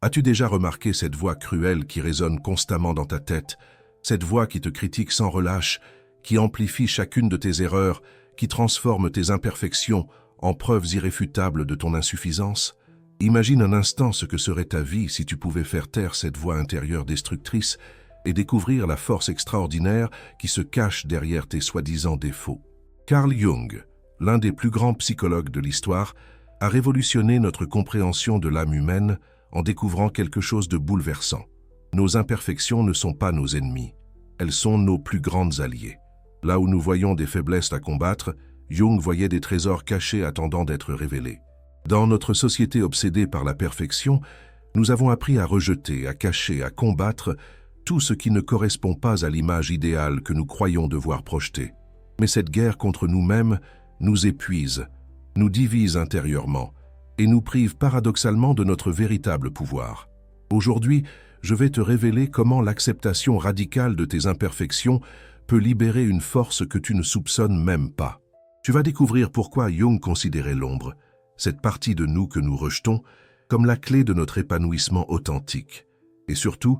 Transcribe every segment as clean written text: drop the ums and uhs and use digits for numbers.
As-tu déjà remarqué cette voix cruelle qui résonne constamment dans ta tête, cette voix qui te critique sans relâche, qui amplifie chacune de tes erreurs, qui transforme tes imperfections en preuves irréfutables de ton insuffisance? Imagine un instant ce que serait ta vie si tu pouvais faire taire cette voix intérieure destructrice et découvrir la force extraordinaire qui se cache derrière tes soi-disant défauts. Carl Jung, l'un des plus grands psychologues de l'histoire, a révolutionné notre compréhension de l'âme humaine en découvrant quelque chose de bouleversant. Nos imperfections ne sont pas nos ennemis, elles sont nos plus grandes alliées. Là où nous voyons des faiblesses à combattre, Jung voyait des trésors cachés attendant d'être révélés. Dans notre société obsédée par la perfection, nous avons appris à rejeter, à cacher, à combattre tout ce qui ne correspond pas à l'image idéale que nous croyons devoir projeter. Mais cette guerre contre nous-mêmes nous épuise, nous divise intérieurement et nous prive paradoxalement de notre véritable pouvoir. Aujourd'hui, je vais te révéler comment l'acceptation radicale de tes imperfections peut libérer une force que tu ne soupçonnes même pas. Tu vas découvrir pourquoi Jung considérait l'ombre, cette partie de nous que nous rejetons, comme la clé de notre épanouissement authentique. Et surtout,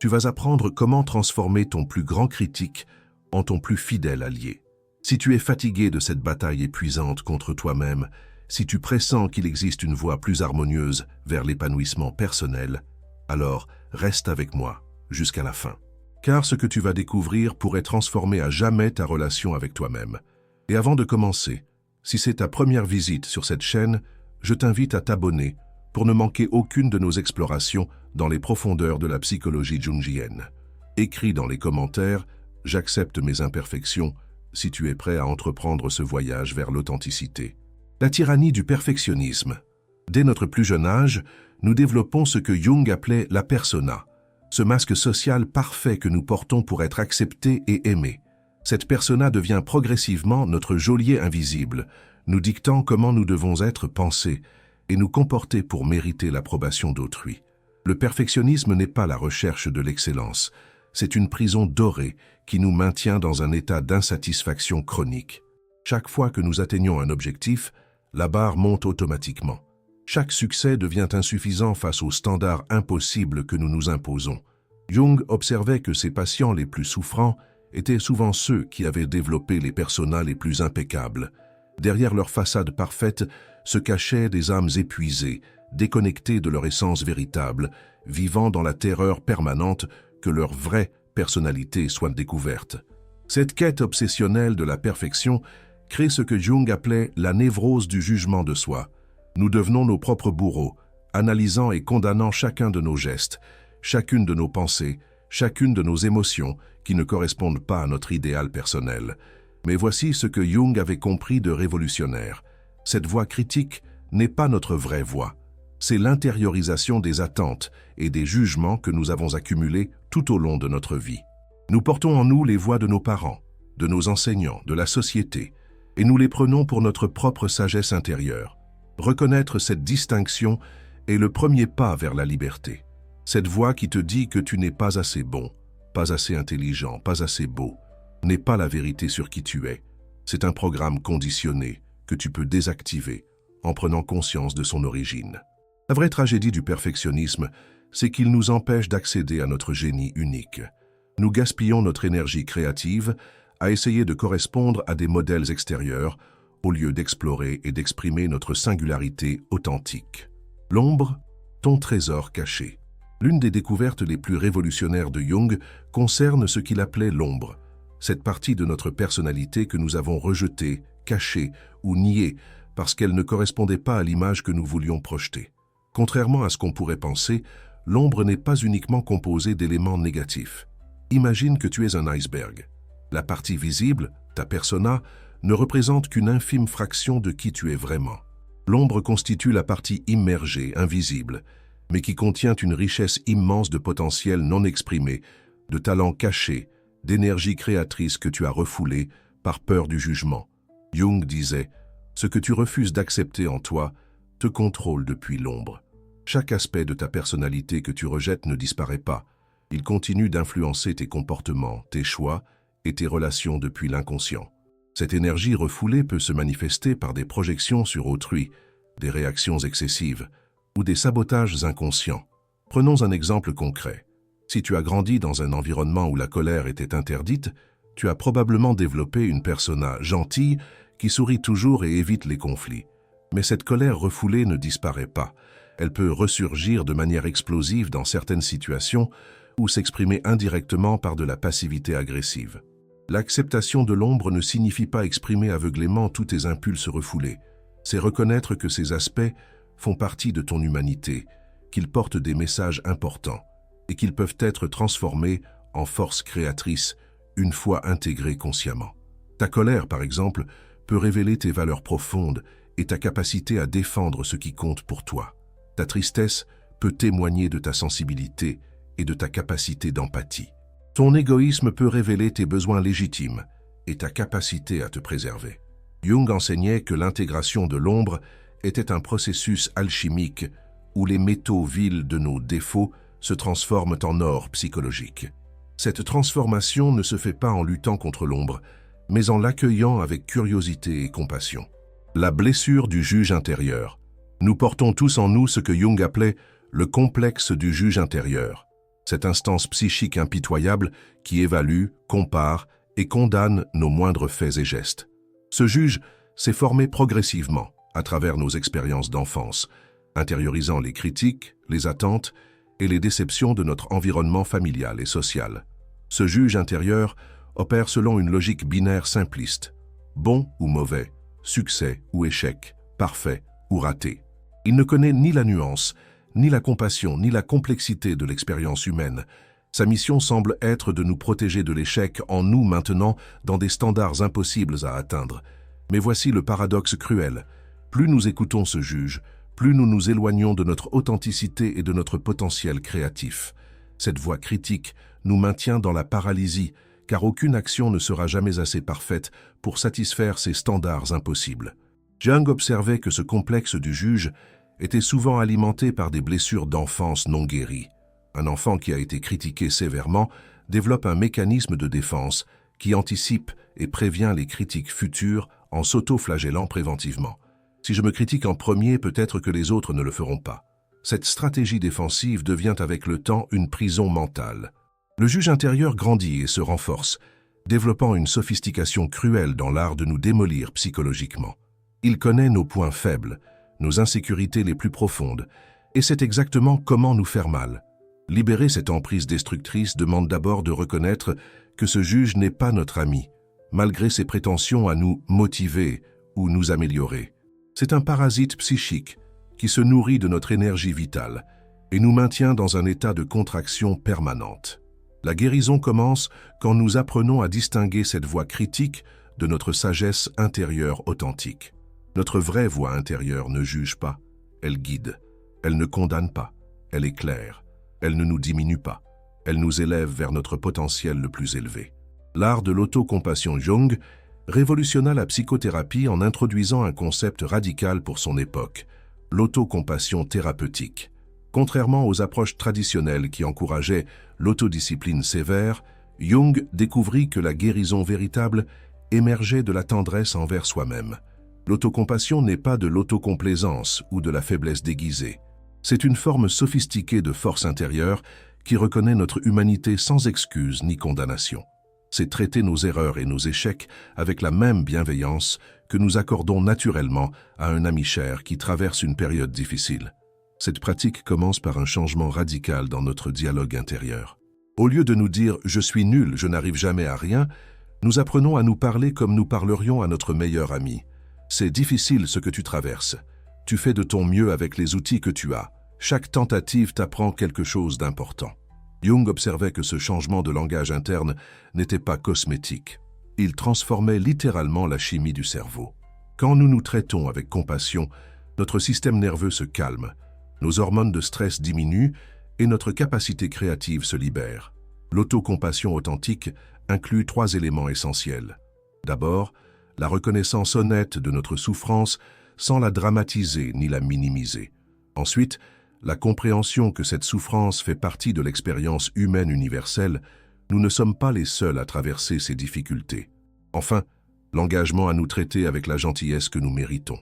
tu vas apprendre comment transformer ton plus grand critique en ton plus fidèle allié. Si tu es fatigué de cette bataille épuisante contre toi-même, si tu pressens qu'il existe une voie plus harmonieuse vers l'épanouissement personnel, alors reste avec moi jusqu'à la fin. Car ce que tu vas découvrir pourrait transformer à jamais ta relation avec toi-même. Et avant de commencer, si c'est ta première visite sur cette chaîne, je t'invite à t'abonner pour ne manquer aucune de nos explorations dans les profondeurs de la psychologie jungienne. Écris dans les commentaires « J'accepte mes imperfections » si tu es prêt à entreprendre ce voyage vers l'authenticité. La tyrannie du perfectionnisme. Dès notre plus jeune âge, nous développons ce que Jung appelait la persona, ce masque social parfait que nous portons pour être acceptés et aimés. Cette persona devient progressivement notre geôlier invisible, nous dictant comment nous devons être pensés et nous comporter pour mériter l'approbation d'autrui. Le perfectionnisme n'est pas la recherche de l'excellence, c'est une prison dorée qui nous maintient dans un état d'insatisfaction chronique. Chaque fois que nous atteignons un objectif, la barre monte automatiquement. Chaque succès devient insuffisant face aux standards impossibles que nous nous imposons. Jung observait que ses patients les plus souffrants étaient souvent ceux qui avaient développé les personas les plus impeccables. Derrière leur façade parfaite se cachaient des âmes épuisées, déconnectées de leur essence véritable, vivant dans la terreur permanente que leur vraie personnalité soit découverte. Cette quête obsessionnelle de la perfection crée ce que Jung appelait la névrose du jugement de soi. Nous devenons nos propres bourreaux, analysant et condamnant chacun de nos gestes, chacune de nos pensées, chacune de nos émotions qui ne correspondent pas à notre idéal personnel. Mais voici ce que Jung avait compris de révolutionnaire. Cette voix critique n'est pas notre vraie voix. C'est l'intériorisation des attentes et des jugements que nous avons accumulés tout au long de notre vie. Nous portons en nous les voix de nos parents, de nos enseignants, de la société, et nous les prenons pour notre propre sagesse intérieure. Reconnaître cette distinction est le premier pas vers la liberté. Cette voix qui te dit que tu n'es pas assez bon, pas assez intelligent, pas assez beau, n'est pas la vérité sur qui tu es. C'est un programme conditionné que tu peux désactiver en prenant conscience de son origine. La vraie tragédie du perfectionnisme, c'est qu'il nous empêche d'accéder à notre génie unique. Nous gaspillons notre énergie créative à essayer de correspondre à des modèles extérieurs au lieu d'explorer et d'exprimer notre singularité authentique. L'ombre, ton trésor caché. L'une des découvertes les plus révolutionnaires de Jung concerne ce qu'il appelait l'ombre, cette partie de notre personnalité que nous avons rejetée, cachée ou niée parce qu'elle ne correspondait pas à l'image que nous voulions projeter. Contrairement à ce qu'on pourrait penser, l'ombre n'est pas uniquement composée d'éléments négatifs. Imagine que tu es un iceberg. La partie visible, ta persona, ne représente qu'une infime fraction de qui tu es vraiment. L'ombre constitue la partie immergée, invisible, mais qui contient une richesse immense de potentiel non exprimé, de talents cachés, d'énergie créatrice que tu as refoulée par peur du jugement. Jung disait « Ce que tu refuses d'accepter en toi te contrôle depuis l'ombre. Chaque aspect de ta personnalité que tu rejettes ne disparaît pas. Il continue d'influencer tes comportements, tes choix et tes relations depuis l'inconscient. Cette énergie refoulée peut se manifester par des projections sur autrui, des réactions excessives ou des sabotages inconscients. Prenons un exemple concret. Si tu as grandi dans un environnement où la colère était interdite, tu as probablement développé une persona gentille qui sourit toujours et évite les conflits. Mais cette colère refoulée ne disparaît pas. Elle peut ressurgir de manière explosive dans certaines situations ou s'exprimer indirectement par de la passivité agressive. L'acceptation de l'ombre ne signifie pas exprimer aveuglément tous tes impulses refoulés. C'est reconnaître que ces aspects font partie de ton humanité, qu'ils portent des messages importants et qu'ils peuvent être transformés en force créatrice une fois intégrés consciemment. Ta colère, par exemple, peut révéler tes valeurs profondes et ta capacité à défendre ce qui compte pour toi. Ta tristesse peut témoigner de ta sensibilité et de ta capacité d'empathie. Ton égoïsme peut révéler tes besoins légitimes et ta capacité à te préserver. Jung enseignait que l'intégration de l'ombre était un processus alchimique où les métaux vils de nos défauts se transforment en or psychologique. Cette transformation ne se fait pas en luttant contre l'ombre, mais en l'accueillant avec curiosité et compassion. La blessure du juge intérieur. Nous portons tous en nous ce que Jung appelait le complexe du juge intérieur. Cette instance psychique impitoyable qui évalue, compare et condamne nos moindres faits et gestes. Ce juge s'est formé progressivement à travers nos expériences d'enfance, intériorisant les critiques, les attentes et les déceptions de notre environnement familial et social. Ce juge intérieur opère selon une logique binaire simpliste, bon ou mauvais, succès ou échec, parfait ou raté. Il ne connaît ni la nuance, ni la compassion, ni la complexité de l'expérience humaine. Sa mission semble être de nous protéger de l'échec en nous maintenant dans des standards impossibles à atteindre. Mais voici le paradoxe cruel. Plus nous écoutons ce juge, plus nous nous éloignons de notre authenticité et de notre potentiel créatif. Cette voix critique nous maintient dans la paralysie, car aucune action ne sera jamais assez parfaite pour satisfaire ces standards impossibles. Jung observait que ce complexe du juge était souvent alimenté par des blessures d'enfance non guéries. Un enfant qui a été critiqué sévèrement développe un mécanisme de défense qui anticipe et prévient les critiques futures en s'auto-flagellant préventivement. Si je me critique en premier, peut-être que les autres ne le feront pas. Cette stratégie défensive devient avec le temps une prison mentale. Le juge intérieur grandit et se renforce, développant une sophistication cruelle dans l'art de nous démolir psychologiquement. Il connaît nos points faibles, nos insécurités les plus profondes, et sait exactement comment nous faire mal. Libérer cette emprise destructrice demande d'abord de reconnaître que ce juge n'est pas notre ami, malgré ses prétentions à nous motiver ou nous améliorer. C'est un parasite psychique qui se nourrit de notre énergie vitale et nous maintient dans un état de contraction permanente. La guérison commence quand nous apprenons à distinguer cette voix critique de notre sagesse intérieure authentique. Notre vraie voix intérieure ne juge pas, elle guide. Elle ne condamne pas, elle éclaire. Elle ne nous diminue pas, elle nous élève vers notre potentiel le plus élevé. L'art de l'autocompassion Jung révolutionna la psychothérapie en introduisant un concept radical pour son époque, l'autocompassion thérapeutique. Contrairement aux approches traditionnelles qui encourageaient l'autodiscipline sévère, Jung découvrit que la guérison véritable émergeait de la tendresse envers soi-même. L'autocompassion n'est pas de l'autocomplaisance ou de la faiblesse déguisée. C'est une forme sophistiquée de force intérieure qui reconnaît notre humanité sans excuse ni condamnation. C'est traiter nos erreurs et nos échecs avec la même bienveillance que nous accordons naturellement à un ami cher qui traverse une période difficile. Cette pratique commence par un changement radical dans notre dialogue intérieur. Au lieu de nous dire « je suis nul, je n'arrive jamais à rien », nous apprenons à nous parler comme nous parlerions à notre meilleur ami. C'est difficile ce que tu traverses. Tu fais de ton mieux avec les outils que tu as. Chaque tentative t'apprend quelque chose d'important. Jung observait que ce changement de langage interne n'était pas cosmétique. Il transformait littéralement la chimie du cerveau. Quand nous nous traitons avec compassion, notre système nerveux se calme, nos hormones de stress diminuent et notre capacité créative se libère. L'autocompassion authentique inclut 3 éléments essentiels. D'abord, la reconnaissance honnête de notre souffrance sans la dramatiser ni la minimiser. Ensuite, la compréhension que cette souffrance fait partie de l'expérience humaine universelle, nous ne sommes pas les seuls à traverser ces difficultés. Enfin, l'engagement à nous traiter avec la gentillesse que nous méritons.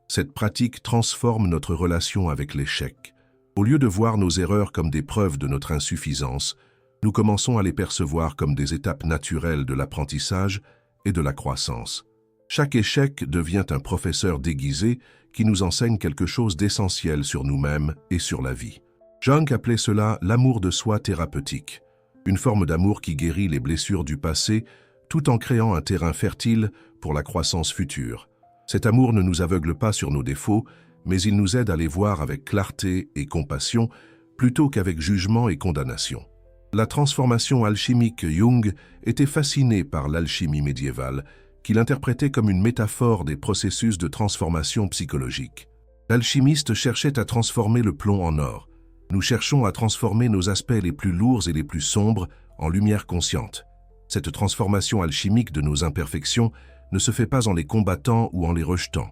Cette pratique transforme notre relation avec l'échec. Au lieu de voir nos erreurs comme des preuves de notre insuffisance, nous commençons à les percevoir comme des étapes naturelles de l'apprentissage et de la croissance. Chaque échec devient un professeur déguisé qui nous enseigne quelque chose d'essentiel sur nous-mêmes et sur la vie. Jung appelait cela l'amour de soi thérapeutique, une forme d'amour qui guérit les blessures du passé tout en créant un terrain fertile pour la croissance future. Cet amour ne nous aveugle pas sur nos défauts, mais il nous aide à les voir avec clarté et compassion plutôt qu'avec jugement et condamnation. La transformation alchimique Jung était fasciné par l'alchimie médiévale, qu'il interprétait comme une métaphore des processus de transformation psychologique. L'alchimiste cherchait à transformer le plomb en or. Nous cherchons à transformer nos aspects les plus lourds et les plus sombres en lumière consciente. Cette transformation alchimique de nos imperfections ne se fait pas en les combattant ou en les rejetant,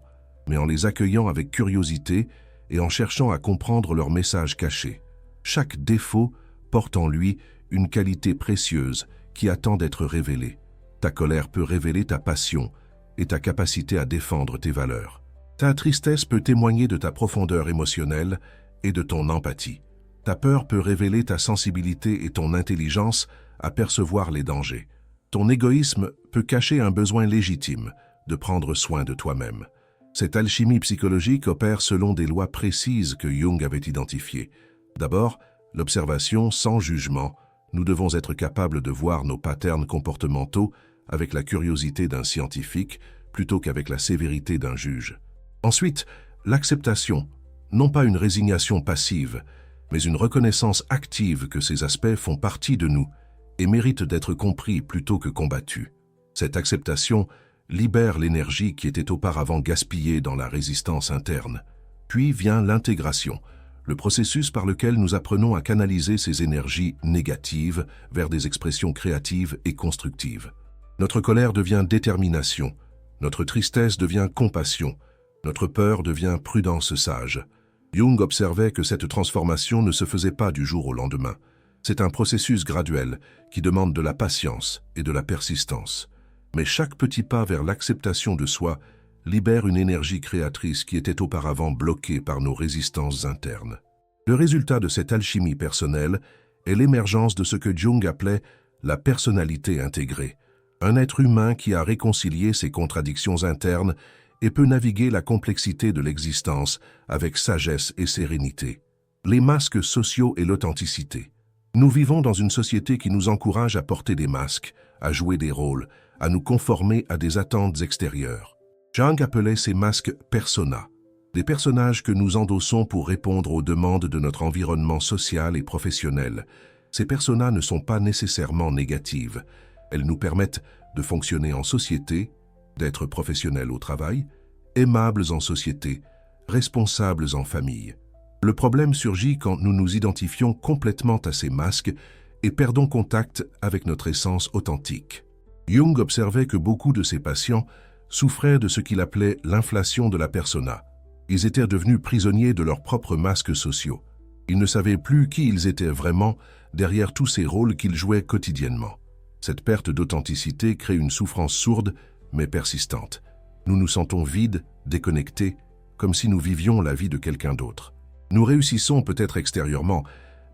mais en les accueillant avec curiosité et en cherchant à comprendre leur message caché. Chaque défaut porte en lui une qualité précieuse qui attend d'être révélée. Ta colère peut révéler ta passion et ta capacité à défendre tes valeurs. Ta tristesse peut témoigner de ta profondeur émotionnelle et de ton empathie. Ta peur peut révéler ta sensibilité et ton intelligence à percevoir les dangers. Ton égoïsme peut cacher un besoin légitime de prendre soin de toi-même. Cette alchimie psychologique opère selon des lois précises que Jung avait identifiées. D'abord, l'observation sans jugement. Nous devons être capables de voir nos patterns comportementaux avec la curiosité d'un scientifique plutôt qu'avec la sévérité d'un juge. Ensuite, l'acceptation, non pas une résignation passive, mais une reconnaissance active que ces aspects font partie de nous et méritent d'être compris plutôt que combattus. Cette acceptation libère l'énergie qui était auparavant gaspillée dans la résistance interne. Puis vient l'intégration, le processus par lequel nous apprenons à canaliser ces énergies négatives vers des expressions créatives et constructives. Notre colère devient détermination, notre tristesse devient compassion, notre peur devient prudence sage. Jung observait que cette transformation ne se faisait pas du jour au lendemain. C'est un processus graduel qui demande de la patience et de la persistance. Mais chaque petit pas vers l'acceptation de soi libère une énergie créatrice qui était auparavant bloquée par nos résistances internes. Le résultat de cette alchimie personnelle est l'émergence de ce que Jung appelait la personnalité intégrée, un être humain qui a réconcilié ses contradictions internes et peut naviguer la complexité de l'existence avec sagesse et sérénité. Les masques sociaux et l'authenticité. Nous vivons dans une société qui nous encourage à porter des masques, à jouer des rôles, à nous conformer à des attentes extérieures. Jung appelait ces masques personas, des personnages que nous endossons pour répondre aux demandes de notre environnement social et professionnel. Ces personas ne sont pas nécessairement négatives. Elles nous permettent de fonctionner en société, d'être professionnels au travail, aimables en société, responsables en famille. Le problème surgit quand nous nous identifions complètement à ces masques et perdons contact avec notre essence authentique. Jung observait que beaucoup de ses patients souffraient de ce qu'il appelait l'inflation de la persona. Ils étaient devenus prisonniers de leurs propres masques sociaux. Ils ne savaient plus qui ils étaient vraiment derrière tous ces rôles qu'ils jouaient quotidiennement. Cette perte d'authenticité crée une souffrance sourde mais persistante. Nous nous sentons vides, déconnectés, comme si nous vivions la vie de quelqu'un d'autre. Nous réussissons peut-être extérieurement,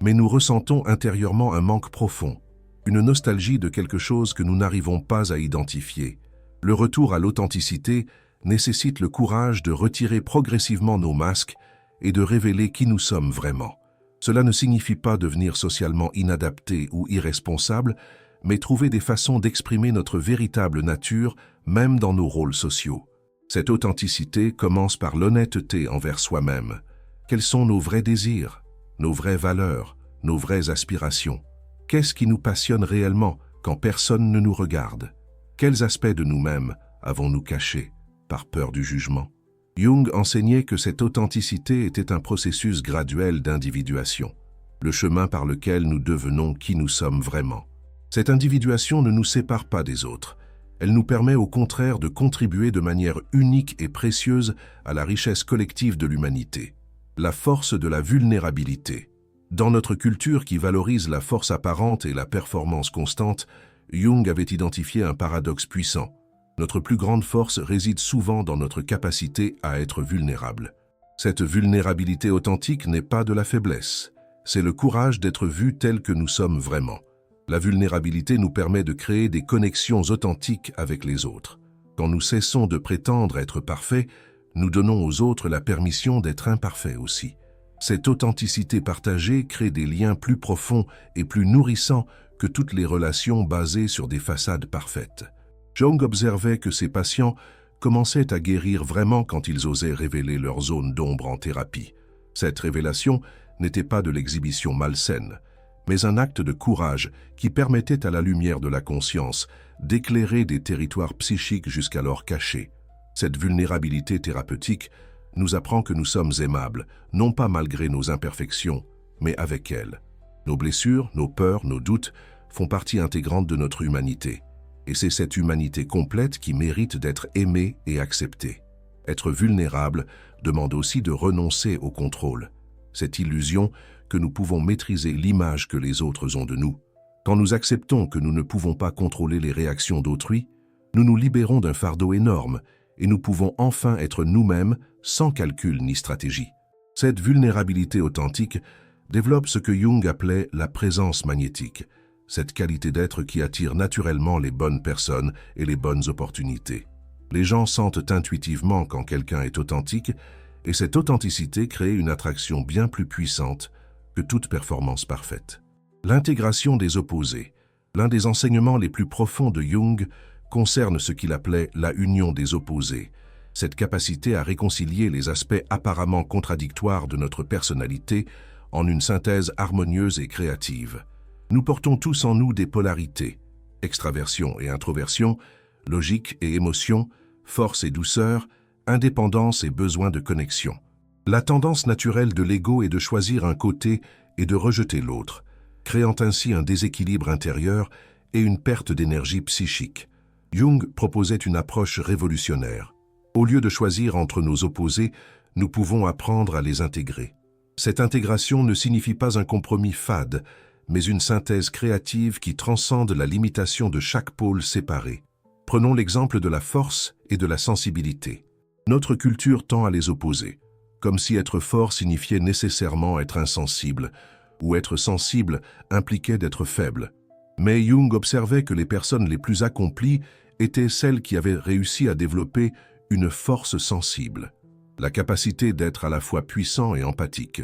mais nous ressentons intérieurement un manque profond, une nostalgie de quelque chose que nous n'arrivons pas à identifier. Le retour à l'authenticité nécessite le courage de retirer progressivement nos masques et de révéler qui nous sommes vraiment. Cela ne signifie pas devenir socialement inadapté ou irresponsable, mais trouver des façons d'exprimer notre véritable nature, même dans nos rôles sociaux. Cette authenticité commence par l'honnêteté envers soi-même. Quels sont nos vrais désirs, nos vraies valeurs, nos vraies aspirations? Qu'est-ce qui nous passionne réellement quand personne ne nous regarde? Quels aspects de nous-mêmes avons-nous cachés par peur du jugement? Jung enseignait que cette authenticité était un processus graduel d'individuation, le chemin par lequel nous devenons qui nous sommes vraiment. Cette individuation ne nous sépare pas des autres. Elle nous permet au contraire de contribuer de manière unique et précieuse à la richesse collective de l'humanité. La force de la vulnérabilité. Dans notre culture qui valorise la force apparente et la performance constante, Jung avait identifié un paradoxe puissant. Notre plus grande force réside souvent dans notre capacité à être vulnérable. Cette vulnérabilité authentique n'est pas de la faiblesse, c'est le courage d'être vu tel que nous sommes vraiment. La vulnérabilité nous permet de créer des connexions authentiques avec les autres. Quand nous cessons de prétendre être parfaits, nous donnons aux autres la permission d'être imparfaits aussi. Cette authenticité partagée crée des liens plus profonds et plus nourrissants que toutes les relations basées sur des façades parfaites. Jung observait que ses patients commençaient à guérir vraiment quand ils osaient révéler leur zone d'ombre en thérapie. Cette révélation n'était pas de l'exhibition malsaine, mais un acte de courage qui permettait à la lumière de la conscience d'éclairer des territoires psychiques jusqu'alors cachés. Cette vulnérabilité thérapeutique nous apprend que nous sommes aimables, non pas malgré nos imperfections, mais avec elles. Nos blessures, nos peurs, nos doutes font partie intégrante de notre humanité. Et c'est cette humanité complète qui mérite d'être aimée et acceptée. Être vulnérable demande aussi de renoncer au contrôle. Cette illusion que nous pouvons maîtriser l'image que les autres ont de nous. Quand nous acceptons que nous ne pouvons pas contrôler les réactions d'autrui, nous nous libérons d'un fardeau énorme et nous pouvons enfin être nous-mêmes sans calcul ni stratégie. Cette vulnérabilité authentique développe ce que Jung appelait la présence magnétique, cette qualité d'être qui attire naturellement les bonnes personnes et les bonnes opportunités. Les gens sentent intuitivement quand quelqu'un est authentique et cette authenticité crée une attraction bien plus puissante que toute performance parfaite. L'intégration des opposés, l'un des enseignements les plus profonds de Jung, concerne ce qu'il appelait la union des opposés, cette capacité à réconcilier les aspects apparemment contradictoires de notre personnalité en une synthèse harmonieuse et créative. Nous portons tous en nous des polarités, extraversion et introversion, logique et émotion, force et douceur, indépendance et besoin de connexion. La tendance naturelle de l'ego est de choisir un côté et de rejeter l'autre, créant ainsi un déséquilibre intérieur et une perte d'énergie psychique. Jung proposait une approche révolutionnaire. Au lieu de choisir entre nos opposés, nous pouvons apprendre à les intégrer. Cette intégration ne signifie pas un compromis fade, mais une synthèse créative qui transcende la limitation de chaque pôle séparé. Prenons l'exemple de la force et de la sensibilité. Notre culture tend à les opposer, comme si être fort signifiait nécessairement être insensible, ou être sensible impliquait d'être faible. Mais Jung observait que les personnes les plus accomplies étaient celles qui avaient réussi à développer une force sensible, la capacité d'être à la fois puissant et empathique,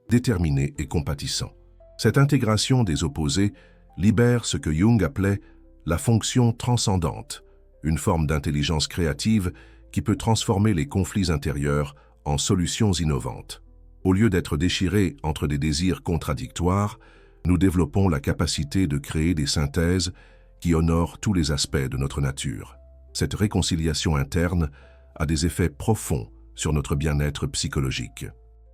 déterminé et compatissant. Cette intégration des opposés libère ce que Jung appelait la fonction transcendante, une forme d'intelligence créative qui peut transformer les conflits intérieurs en solutions innovantes. Au lieu d'être déchirés entre des désirs contradictoires, nous développons la capacité de créer des synthèses qui honorent tous les aspects de notre nature. Cette réconciliation interne a des effets profonds sur notre bien-être psychologique.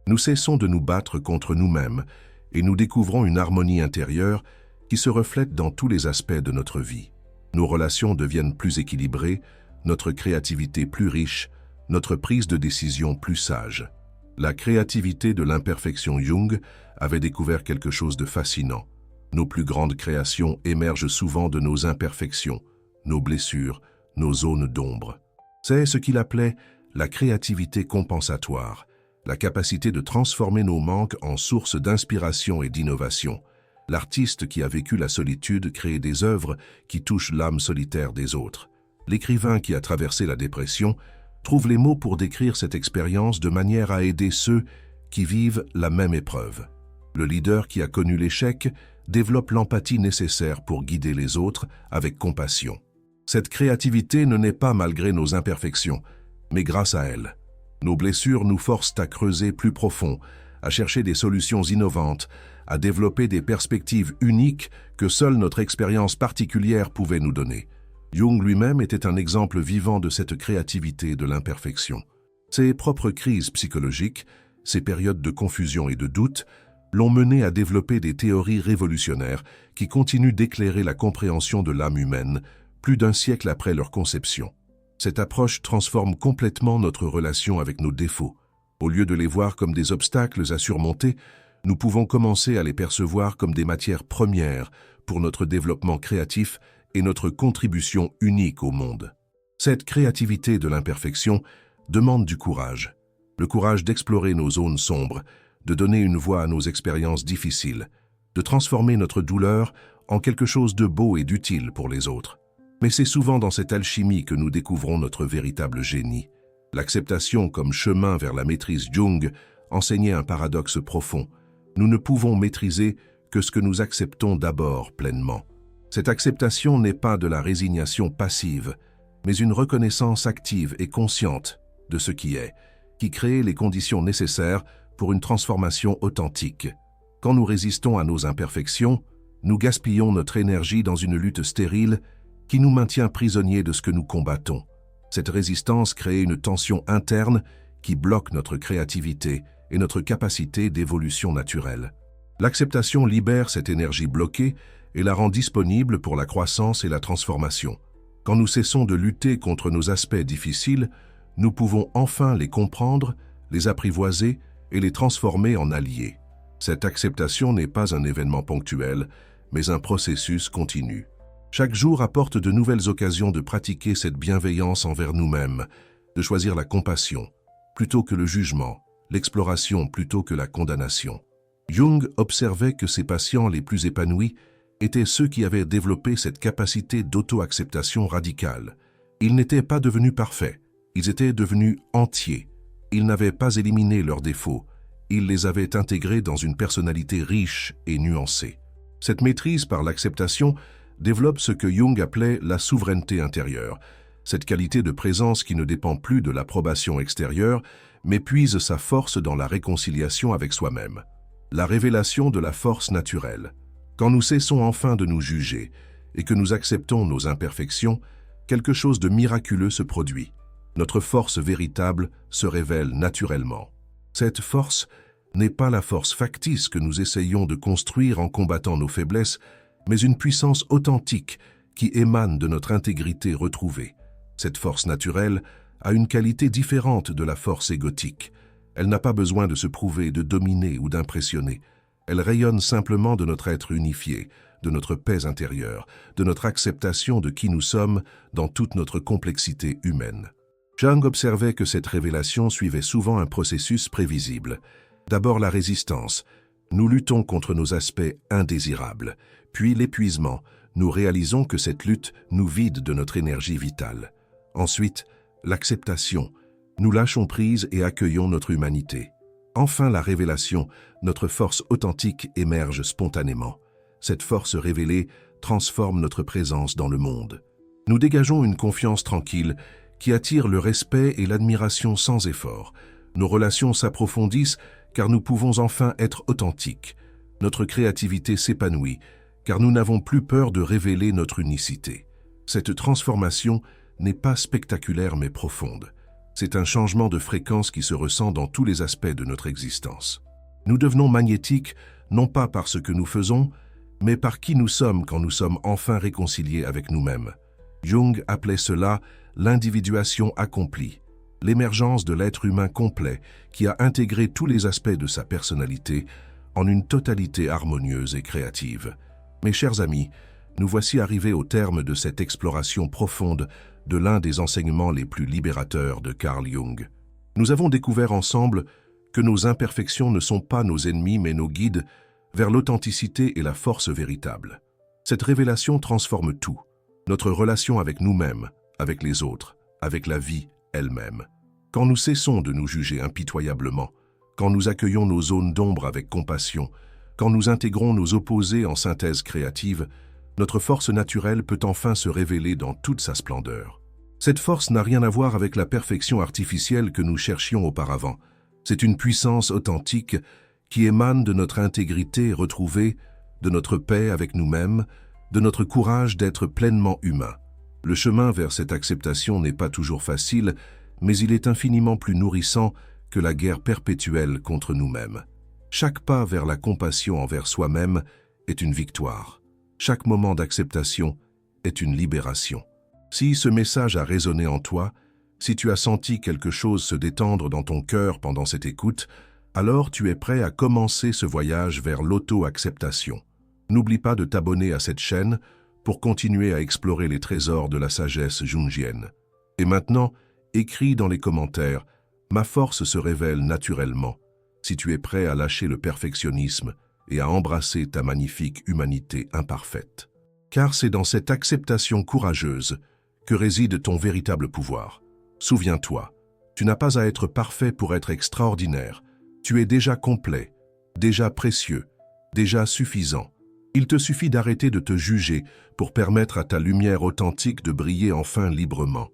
Nous cessons de nous battre contre nous-mêmes et nous découvrons une harmonie intérieure qui se reflète dans tous les aspects de notre vie. Nos relations deviennent plus équilibrées, notre créativité plus riche, notre prise de décision plus sage. La créativité de l'imperfection Jung avait découvert quelque chose de fascinant. Nos plus grandes créations émergent souvent de nos imperfections, nos blessures, nos zones d'ombre. C'est ce qu'il appelait la créativité compensatoire, la capacité de transformer nos manques en source d'inspiration et d'innovation. L'artiste qui a vécu la solitude crée des œuvres qui touchent l'âme solitaire des autres. L'écrivain qui a traversé la dépression trouve les mots pour décrire cette expérience de manière à aider ceux qui vivent la même épreuve. Le leader qui a connu l'échec développe l'empathie nécessaire pour guider les autres avec compassion. Cette créativité ne naît pas malgré nos imperfections, mais grâce à elles. Nos blessures nous forcent à creuser plus profond, à chercher des solutions innovantes, à développer des perspectives uniques que seule notre expérience particulière pouvait nous donner. Jung lui-même était un exemple vivant de cette créativité de l'imperfection. Ses propres crises psychologiques, ses périodes de confusion et de doute, l'ont mené à développer des théories révolutionnaires qui continuent d'éclairer la compréhension de l'âme humaine plus d'un siècle après leur conception. Cette approche transforme complètement notre relation avec nos défauts. Au lieu de les voir comme des obstacles à surmonter, nous pouvons commencer à les percevoir comme des matières premières pour notre développement créatif et notre contribution unique au monde. Cette créativité de l'imperfection demande du courage. le courage d'explorer nos zones sombres, de donner une voix à nos expériences difficiles, de transformer notre douleur en quelque chose de beau et d'utile pour les autres. Mais c'est souvent dans cette alchimie que nous découvrons notre véritable génie. L'acceptation comme chemin vers la maîtrise Jung enseignait un paradoxe profond. Nous ne pouvons maîtriser que ce que nous acceptons d'abord pleinement. Cette acceptation n'est pas de la résignation passive, mais une reconnaissance active et consciente de ce qui est, qui crée les conditions nécessaires pour une transformation authentique. Quand nous résistons à nos imperfections, nous gaspillons notre énergie dans une lutte stérile qui nous maintient prisonniers de ce que nous combattons. Cette résistance crée une tension interne qui bloque notre créativité et notre capacité d'évolution naturelle. L'acceptation libère cette énergie bloquée et la rend disponible pour la croissance et la transformation. Quand nous cessons de lutter contre nos aspects difficiles, nous pouvons enfin les comprendre, les apprivoiser et les transformer en alliés. Cette acceptation n'est pas un événement ponctuel, mais un processus continu. Chaque jour apporte de nouvelles occasions de pratiquer cette bienveillance envers nous-mêmes, de choisir la compassion plutôt que le jugement, l'exploration plutôt que la condamnation. Jung observait que ses patients les plus épanouis étaient ceux qui avaient développé cette capacité d'auto-acceptation radicale. Ils n'étaient pas devenus parfaits, ils étaient devenus entiers. Ils n'avaient pas éliminé leurs défauts, ils les avaient intégrés dans une personnalité riche et nuancée. Cette maîtrise par l'acceptation développe ce que Jung appelait la souveraineté intérieure, cette qualité de présence qui ne dépend plus de l'approbation extérieure, mais puise sa force dans la réconciliation avec soi-même. La révélation de la force naturelle. Quand nous cessons enfin de nous juger et que nous acceptons nos imperfections, quelque chose de miraculeux se produit. Notre force véritable se révèle naturellement. Cette force n'est pas la force factice que nous essayons de construire en combattant nos faiblesses, mais une puissance authentique qui émane de notre intégrité retrouvée. Cette force naturelle a une qualité différente de la force égotique. Elle n'a pas besoin de se prouver, de dominer ou d'impressionner. Elle rayonne simplement de notre être unifié, de notre paix intérieure, de notre acceptation de qui nous sommes dans toute notre complexité humaine. Jung observait que cette révélation suivait souvent un processus prévisible. D'abord la résistance. Nous luttons contre nos aspects indésirables. Puis l'épuisement. Nous réalisons que cette lutte nous vide de notre énergie vitale. Ensuite, l'acceptation. Nous lâchons prise et accueillons notre humanité. Enfin la révélation, notre force authentique émerge spontanément. Cette force révélée transforme notre présence dans le monde. Nous dégageons une confiance tranquille qui attire le respect et l'admiration sans effort. Nos relations s'approfondissent car nous pouvons enfin être authentiques. Notre créativité s'épanouit car nous n'avons plus peur de révéler notre unicité. Cette transformation n'est pas spectaculaire mais profonde. C'est un changement de fréquence qui se ressent dans tous les aspects de notre existence. Nous devenons magnétiques, non pas par ce que nous faisons, mais par qui nous sommes quand nous sommes enfin réconciliés avec nous-mêmes. Jung appelait cela l'individuation accomplie, l'émergence de l'être humain complet qui a intégré tous les aspects de sa personnalité en une totalité harmonieuse et créative. Mes chers amis, nous voici arrivés au terme de cette exploration profonde de l'un des enseignements les plus libérateurs de Carl Jung. Nous avons découvert ensemble que nos imperfections ne sont pas nos ennemis mais nos guides vers l'authenticité et la force véritable. Cette révélation transforme tout, notre relation avec nous-mêmes, avec les autres, avec la vie elle-même. Quand nous cessons de nous juger impitoyablement, quand nous accueillons nos zones d'ombre avec compassion, quand nous intégrons nos opposés en synthèse créative, notre force naturelle peut enfin se révéler dans toute sa splendeur. Cette force n'a rien à voir avec la perfection artificielle que nous cherchions auparavant. C'est une puissance authentique qui émane de notre intégrité retrouvée, de notre paix avec nous-mêmes, de notre courage d'être pleinement humain. Le chemin vers cette acceptation n'est pas toujours facile, mais il est infiniment plus nourrissant que la guerre perpétuelle contre nous-mêmes. Chaque pas vers la compassion envers soi-même est une victoire. Chaque moment d'acceptation est une libération. Si ce message a résonné en toi, si tu as senti quelque chose se détendre dans ton cœur pendant cette écoute, alors tu es prêt à commencer ce voyage vers l'auto-acceptation. N'oublie pas de t'abonner à cette chaîne pour continuer à explorer les trésors de la sagesse jungienne. Et maintenant, écris dans les commentaires Ma force se révèle naturellement si tu es prêt à lâcher le perfectionnisme et à embrasser ta magnifique humanité imparfaite. Car c'est dans cette acceptation courageuse que réside ton véritable pouvoir. Souviens-toi, tu n'as pas à être parfait pour être extraordinaire. Tu es déjà complet, déjà précieux, déjà suffisant. Il te suffit d'arrêter de te juger pour permettre à ta lumière authentique de briller enfin librement.